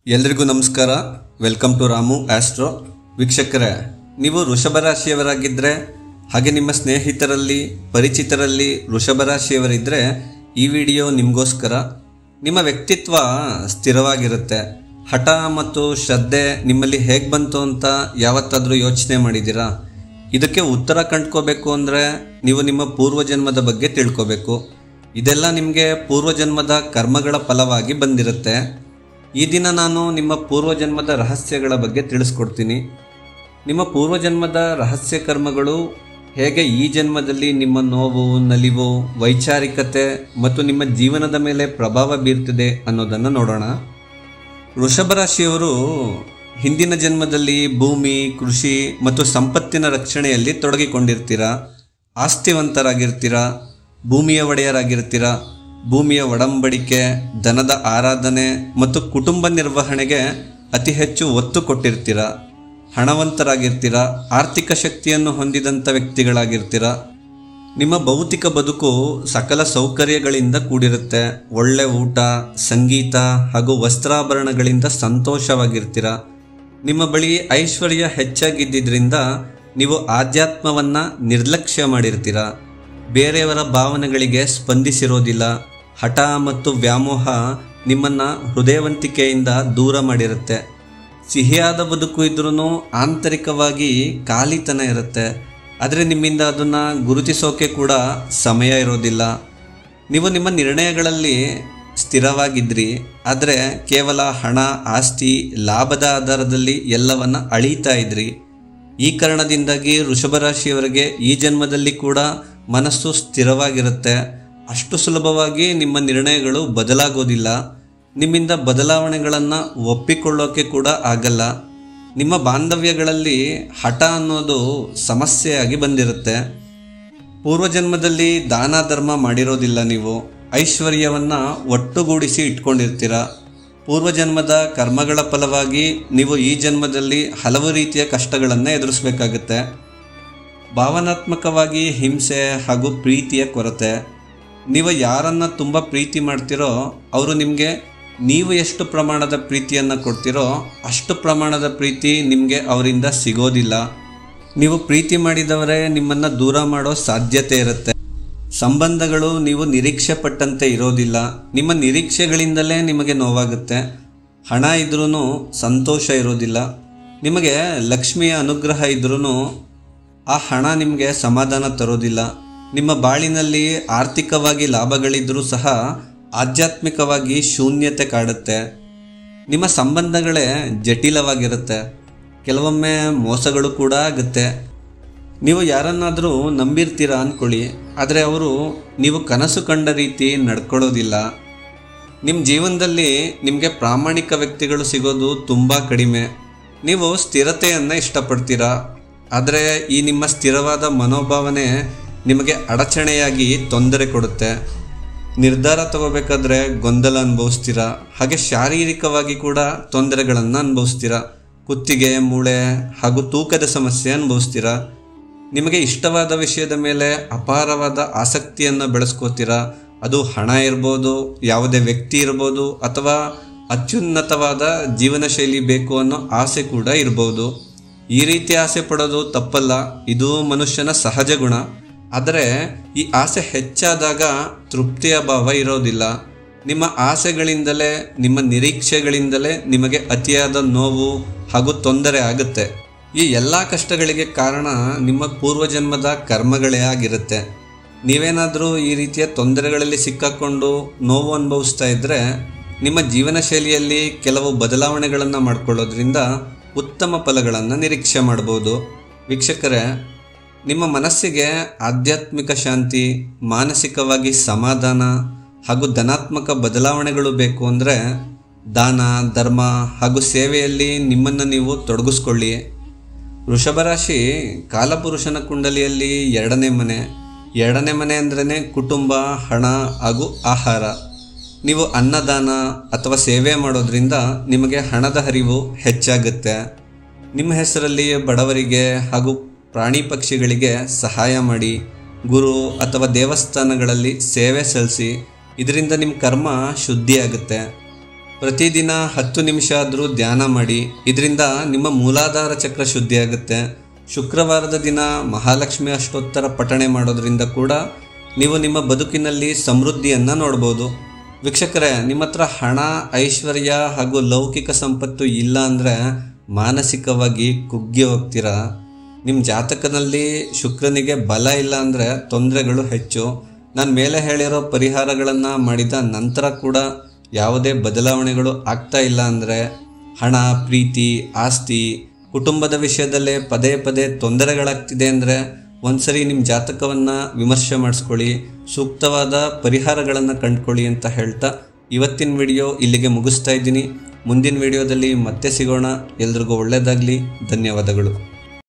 ಎಲ್ರಿಗೂ ನಮಸ್ಕಾರ. Welcome to Ramu Astro. ವೀಕ್ಷಕರೇ, ನೀವು ವೃಷಭ ರಾಶಿಯವರಾಗಿದ್ದರೆ ಹಾಗೆ ನಿಮ್ಮ ಸ್ನೇಹಿತರಲ್ಲಿ ಪರಿಚಿತರಲ್ಲಿ ವೃಷಭ ರಾಶಿಯವರಿದ್ದರೆ ಈ ವಿಡಿಯೋ ನಿಮಗೋಸ್ಕರ. ನಿಮ್ಮ ವ್ಯಕ್ತಿತ್ವ ಸ್ಥಿರವಾಗಿರುತ್ತೆ. ಹಠ ಮತ್ತು ಶ್ರದ್ಧೆ ನಿಮ್ಮಲ್ಲಿ ಹೇಗೆ ಬಂತು ಅಂತ ಯಾವತ್ತಾದರೂ ಯೋಚನೆ ಮಾಡಿದ್ದೀರಾ? ಇದಕ್ಕೆ ಉತ್ತರ ಕಂಡ್ಕೋಬೇಕು ಅಂದರೆ ನೀವು ನಿಮ್ಮ ಪೂರ್ವಜನ್ಮದ ಬಗ್ಗೆ ತಿಳ್ಕೋಬೇಕು. ಇದೆಲ್ಲ ನಿಮಗೆ ಪೂರ್ವಜನ್ಮದ ಕರ್ಮಗಳ ಫಲವಾಗಿ ಬಂದಿರುತ್ತೆ. ಈ ದಿನ ನಾನು ನಿಮ್ಮ ಪೂರ್ವಜನ್ಮದ ರಹಸ್ಯಗಳ ಬಗ್ಗೆ ತಿಳಿಸ್ಕೊಡ್ತೀನಿ. ನಿಮ್ಮ ಪೂರ್ವಜನ್ಮದ ರಹಸ್ಯ ಕರ್ಮಗಳು ಹೇಗೆ ಈ ಜನ್ಮದಲ್ಲಿ ನಿಮ್ಮ ನೋವು, ನಲಿವು, ವೈಚಾರಿಕತೆ ಮತ್ತು ನಿಮ್ಮ ಜೀವನದ ಮೇಲೆ ಪ್ರಭಾವ ಬೀರ್ತಿದೆ ಅನ್ನೋದನ್ನು ನೋಡೋಣ. ವೃಷಭ ರಾಶಿಯವರು ಹಿಂದಿನ ಜನ್ಮದಲ್ಲಿ ಭೂಮಿ, ಕೃಷಿ ಮತ್ತು ಸಂಪತ್ತಿನ ರಕ್ಷಣೆಯಲ್ಲಿ ತೊಡಗಿಕೊಂಡಿರ್ತೀರಾ. ಆಸ್ತಿವಂತರಾಗಿರ್ತೀರಾ, ಭೂಮಿಯ ಒಡೆಯರಾಗಿರ್ತೀರಾ. ಭೂಮಿಯ ಒಡಂಬಡಿಕೆ, ಧನದ ಆರಾಧನೆ ಮತ್ತು ಕುಟುಂಬ ನಿರ್ವಹಣೆಗೆ ಅತಿ ಹೆಚ್ಚು ಒತ್ತು ಕೊಟ್ಟಿರ್ತೀರ. ಹಣವಂತರಾಗಿರ್ತೀರ, ಆರ್ಥಿಕ ಶಕ್ತಿಯನ್ನು ಹೊಂದಿದಂಥ ವ್ಯಕ್ತಿಗಳಾಗಿರ್ತೀರ. ನಿಮ್ಮ ಭೌತಿಕ ಬದುಕು ಸಕಲ ಸೌಕರ್ಯಗಳಿಂದ ಕೂಡಿರುತ್ತೆ. ಒಳ್ಳೆ ಊಟ, ಸಂಗೀತ ಹಾಗೂ ವಸ್ತ್ರಾಭರಣಗಳಿಂದ ಸಂತೋಷವಾಗಿರ್ತೀರ. ನಿಮ್ಮ ಬಳಿ ಐಶ್ವರ್ಯ ಹೆಚ್ಚಾಗಿದ್ದರಿಂದ ನೀವು ಆಧ್ಯಾತ್ಮವನ್ನು ನಿರ್ಲಕ್ಷ್ಯ ಮಾಡಿರ್ತೀರ. ಬೇರೆಯವರ ಭಾವನೆಗಳಿಗೆ ಸ್ಪಂದಿಸಿರೋದಿಲ್ಲ. ಹಠ ಮತ್ತು ವ್ಯಾಮೋಹ ನಿಮ್ಮನ್ನು ಹೃದಯವಂತಿಕೆಯಿಂದ ದೂರ ಮಾಡಿರುತ್ತೆ. ಸಿಹಿಯಾದ ಬದುಕು ಇದ್ರೂ ಆಂತರಿಕವಾಗಿ ಖಾಲಿತನ ಇರುತ್ತೆ. ಆದರೆ ನಿಮ್ಮಿಂದ ಅದನ್ನು ಗುರುತಿಸೋಕೆ ಕೂಡ ಸಮಯ ಇರೋದಿಲ್ಲ. ನೀವು ನಿಮ್ಮ ನಿರ್ಣಯಗಳಲ್ಲಿ ಸ್ಥಿರವಾಗಿದ್ರಿ, ಆದರೆ ಕೇವಲ ಹಣ, ಆಸ್ತಿ, ಲಾಭದ ಆಧಾರದಲ್ಲಿ ಎಲ್ಲವನ್ನು ಅಳೀತಾ ಇದ್ರಿ. ಈ ಕಾರಣದಿಂದಾಗಿ ವೃಷಭ ರಾಶಿಯವರಿಗೆ ಈ ಜನ್ಮದಲ್ಲಿ ಕೂಡ ಮನಸ್ಸು ಸ್ಥಿರವಾಗಿರುತ್ತೆ. ಅಷ್ಟು ಸುಲಭವಾಗಿ ನಿಮ್ಮ ನಿರ್ಣಯಗಳು ಬದಲಾಗೋದಿಲ್ಲ. ನಿಮ್ಮಿಂದ ಬದಲಾವಣೆಗಳನ್ನು ಒಪ್ಪಿಕೊಳ್ಳೋಕೆ ಕೂಡ ಆಗಲ್ಲ. ನಿಮ್ಮ ಬಾಂಧವ್ಯಗಳಲ್ಲಿ ಹಠ ಅನ್ನೋದು ಸಮಸ್ಯೆಯಾಗಿ ಬಂದಿರುತ್ತೆ. ಪೂರ್ವಜನ್ಮದಲ್ಲಿ ದಾನ ಧರ್ಮ ಮಾಡಿರೋದಿಲ್ಲ. ನೀವು ಐಶ್ವರ್ಯವನ್ನು ಒಟ್ಟುಗೂಡಿಸಿ ಇಟ್ಕೊಂಡಿರ್ತೀರ. ಪೂರ್ವಜನ್ಮದ ಕರ್ಮಗಳ ಫಲವಾಗಿ ನೀವು ಈ ಜನ್ಮದಲ್ಲಿ ಹಲವು ರೀತಿಯ ಕಷ್ಟಗಳನ್ನು ಎದುರಿಸಬೇಕಾಗುತ್ತೆ. ಭಾವನಾತ್ಮಕವಾಗಿ ಹಿಂಸೆ ಹಾಗೂ ಪ್ರೀತಿಯ ಕೊರತೆ. ನೀವು ಯಾರನ್ನು ತುಂಬ ಪ್ರೀತಿ ಮಾಡ್ತೀರೋ ಅವರು ನಿಮಗೆ ನೀವು ಎಷ್ಟು ಪ್ರಮಾಣದ ಪ್ರೀತಿಯನ್ನು ಕೊಡ್ತೀರೋ ಅಷ್ಟು ಪ್ರಮಾಣದ ಪ್ರೀತಿ ನಿಮಗೆ ಅವರಿಂದ ಸಿಗೋದಿಲ್ಲ. ನೀವು ಪ್ರೀತಿ ಮಾಡಿದವರೇ ನಿಮ್ಮನ್ನು ದೂರ ಮಾಡೋ ಸಾಧ್ಯತೆ ಇರುತ್ತೆ. ಸಂಬಂಧಗಳು ನೀವು ನಿರೀಕ್ಷೆ ಪಟ್ಟಂತೆ ಇರೋದಿಲ್ಲ. ನಿಮ್ಮ ನಿರೀಕ್ಷೆಗಳಿಂದಲೇ ನಿಮಗೆ ನೋವಾಗುತ್ತೆ. ಹಣ ಇದ್ರೂ ಸಂತೋಷ ಇರೋದಿಲ್ಲ. ನಿಮಗೆ ಲಕ್ಷ್ಮಿಯ ಅನುಗ್ರಹ ಇದ್ರೂ ಆ ಹಣ ನಿಮಗೆ ಸಮಾಧಾನ ತರೋದಿಲ್ಲ. ನಿಮ್ಮ ಬಾಳಿನಲ್ಲಿ ಆರ್ಥಿಕವಾಗಿ ಲಾಭಗಳಿದ್ರೂ ಸಹ ಆಧ್ಯಾತ್ಮಿಕವಾಗಿ ಶೂನ್ಯತೆ ಕಾಡುತ್ತೆ. ನಿಮ್ಮ ಸಂಬಂಧಗಳೇ ಜಟಿಲವಾಗಿರುತ್ತೆ. ಕೆಲವೊಮ್ಮೆ ಮೋಸಗಳು ಕೂಡ ಆಗುತ್ತೆ. ನೀವು ಯಾರನ್ನಾದರೂ ನಂಬಿರ್ತೀರಾ ಅಂದ್ಕೊಳ್ಳಿ, ಆದರೆ ಅವರು ನೀವು ಕನಸು ಕಂಡ ರೀತಿ ನಡ್ಕೊಳ್ಳೋದಿಲ್ಲ. ನಿಮ್ಮ ಜೀವನದಲ್ಲಿ ನಿಮಗೆ ಪ್ರಾಮಾಣಿಕ ವ್ಯಕ್ತಿಗಳು ಸಿಗೋದು ತುಂಬ ಕಡಿಮೆ. ನೀವು ಸ್ಥಿರತೆಯನ್ನು ಇಷ್ಟಪಡ್ತೀರಾ, ಆದರೆ ಈ ನಿಮ್ಮ ಸ್ಥಿರವಾದ ಮನೋಭಾವನೆ ನಿಮಗೆ ಅಡಚಣೆಯಾಗಿ ತೊಂದರೆ ಕೊಡುತ್ತೆ. ನಿರ್ಧಾರ ತಗೋಬೇಕಾದ್ರೆ ಗೊಂದಲ ಅನುಭವಿಸ್ತೀರಾ. ಹಾಗೆ ಶಾರೀರಿಕವಾಗಿ ಕೂಡ ತೊಂದರೆಗಳನ್ನು ಅನುಭವಿಸ್ತೀರಾ. ಕುತ್ತಿಗೆ, ಮೂಳೆ ಹಾಗೂ ತೂಕದ ಸಮಸ್ಯೆ ಅನುಭವಿಸ್ತೀರಾ. ನಿಮಗೆ ಇಷ್ಟವಾದ ವಿಷಯದ ಮೇಲೆ ಅಪಾರವಾದ ಆಸಕ್ತಿಯನ್ನು ಬೆಳೆಸ್ಕೋತೀರಾ. ಅದು ಹಣ ಇರ್ಬೋದು, ಯಾವುದೇ ವ್ಯಕ್ತಿ ಇರ್ಬೋದು, ಅಥವಾ ಅತ್ಯುನ್ನತವಾದ ಜೀವನ ಶೈಲಿ ಬೇಕು ಅನ್ನೋ ಆಸೆ ಕೂಡ ಇರ್ಬೋದು. ಈ ರೀತಿ ಆಸೆ ಪಡೋದು ತಪ್ಪಲ್ಲ, ಇದು ಮನುಷ್ಯನ ಸಹಜ ಗುಣ. ಆದರೆ ಈ ಆಸೆ ಹೆಚ್ಚಾದಾಗ ತೃಪ್ತಿಯ ಭಾವ ಇರೋದಿಲ್ಲ. ನಿಮ್ಮ ಆಸೆಗಳಿಂದಲೇ, ನಿಮ್ಮ ನಿರೀಕ್ಷೆಗಳಿಂದಲೇ ನಿಮಗೆ ಅತಿಯಾದ ನೋವು ಹಾಗೂ ತೊಂದರೆ ಆಗುತ್ತೆ. ಈ ಎಲ್ಲ ಕಷ್ಟಗಳಿಗೆ ಕಾರಣ ನಿಮ್ಮ ಪೂರ್ವಜನ್ಮದ ಕರ್ಮಗಳೇ ಆಗಿರುತ್ತೆ. ನೀವೇನಾದರೂ ಈ ರೀತಿಯ ತೊಂದರೆಗಳಲ್ಲಿ ಸಿಕ್ಕಾಕೊಂಡು ನೋವು ಅನುಭವಿಸ್ತಾ ಇದ್ದರೆ ನಿಮ್ಮ ಜೀವನ ಶೈಲಿಯಲ್ಲಿ ಕೆಲವು ಬದಲಾವಣೆಗಳನ್ನು ಮಾಡಿಕೊಳ್ಳೋದ್ರಿಂದ ಉತ್ತಮ ಫಲಗಳನ್ನು ನಿರೀಕ್ಷೆ ಮಾಡ್ಬೋದು. ವೀಕ್ಷಕರೇ, ನಿಮ್ಮ ಮನಸ್ಸಿಗೆ ಆಧ್ಯಾತ್ಮಿಕ ಶಾಂತಿ, ಮಾನಸಿಕವಾಗಿ ಸಮಾಧಾನ ಹಾಗೂ ಧನಾತ್ಮಕ ಬದಲಾವಣೆಗಳು ಬೇಕು ಅಂದರೆ ದಾನ, ಧರ್ಮ ಹಾಗೂ ಸೇವೆಯಲ್ಲಿ ನಿಮ್ಮನ್ನು ನೀವು ತೊಡಗಿಸ್ಕೊಳ್ಳಿ. ವೃಷಭ ರಾಶಿ ಕಾಲಪುರುಷನ ಕುಂಡಲಿಯಲ್ಲಿ ಎರಡನೇ ಮನೆ ಅಂದ್ರೇ ಕುಟುಂಬ, ಹಣ ಹಾಗೂ ಆಹಾರ. ನೀವು ಅನ್ನದಾನ ಅಥವಾ ಸೇವೆ ಮಾಡೋದ್ರಿಂದ ನಿಮಗೆ ಹಣದ ಹರಿವು ಹೆಚ್ಚಾಗುತ್ತೆ. ನಿಮ್ಮ ಹೆಸರಲ್ಲಿ ಬಡವರಿಗೆ ಹಾಗೂ ಪ್ರಾಣಿ ಪಕ್ಷಿಗಳಿಗೆ ಸಹಾಯ ಮಾಡಿ. ಗುರು ಅಥವಾ ದೇವಸ್ಥಾನಗಳಲ್ಲಿ ಸೇವೆ ಸಲ್ಲಿಸಿ. ಇದರಿಂದ ನಿಮ್ಮ ಕರ್ಮ ಶುದ್ಧಿಯಾಗುತ್ತೆ. ಪ್ರತಿದಿನ 10 ನಿಮಿಷ ಆದರೂ ಧ್ಯಾನ ಮಾಡಿ. ಇದರಿಂದ ನಿಮ್ಮ ಮೂಲಾಧಾರ ಚಕ್ರ ಶುದ್ಧಿಯಾಗುತ್ತೆ. ಶುಕ್ರವಾರದ ದಿನ ಮಹಾಲಕ್ಷ್ಮಿ ಅಷ್ಟೋತ್ತರ ಪಠಣೆ ಮಾಡೋದ್ರಿಂದ ಕೂಡ ನೀವು ನಿಮ್ಮ ಬದುಕಿನಲ್ಲಿ ಸಮೃದ್ಧಿಯನ್ನು ನೋಡ್ಬೋದು. ವೀಕ್ಷಕರೇ, ನಿಮ್ಮ ಹತ್ರ ಹಣ, ಐಶ್ವರ್ಯ ಹಾಗೂ ಲೌಕಿಕ ಸಂಪತ್ತು ಇಲ್ಲ ಅಂದರೆ ಮಾನಸಿಕವಾಗಿ ಕುಗ್ಗಿ ಹೋಗ್ತೀರಾ. ನಿಮ್ಮ ಜಾತಕದಲ್ಲಿ ಶುಕ್ರನಿಗೆ ಬಲ ಇಲ್ಲ ಅಂದರೆ ತೊಂದರೆಗಳು ಹೆಚ್ಚು. ನಾನು ಮೇಲೆ ಹೇಳಿರೋ ಪರಿಹಾರಗಳನ್ನು ಮಾಡಿದ ನಂತರ ಕೂಡ ಯಾವುದೇ ಬದಲಾವಣೆಗಳು ಆಗ್ತಾ ಇಲ್ಲ ಅಂದರೆ ಹಣ, ಪ್ರೀತಿ, ಆಸ್ತಿ, ಕುಟುಂಬದ ವಿಷಯದಲ್ಲೇ ಪದೇ ಪದೇ ತೊಂದರೆಗಳಾಗ್ತಿದೆ ಅಂದರೆ ಒಂದ್ಸರಿ ನಿಮ್ಮ ಜಾತಕವನ್ನು ವಿಮರ್ಶೆ ಮಾಡಿಸ್ಕೊಳ್ಳಿ, ಸೂಕ್ತವಾದ ಪರಿಹಾರಗಳನ್ನು ಕಂಡುಕೊಳ್ಳಿ ಅಂತ ಹೇಳ್ತಾ ಇವತ್ತಿನ ವಿಡಿಯೋ ಇಲ್ಲಿಗೆ ಮುಗಿಸ್ತಾ ಇದ್ದೀನಿ. ಮುಂದಿನ ವಿಡಿಯೋದಲ್ಲಿ ಮತ್ತೆ ಸಿಗೋಣ. ಎಲ್ರಿಗೂ ಒಳ್ಳೆಯದಾಗಲಿ. ಧನ್ಯವಾದಗಳು.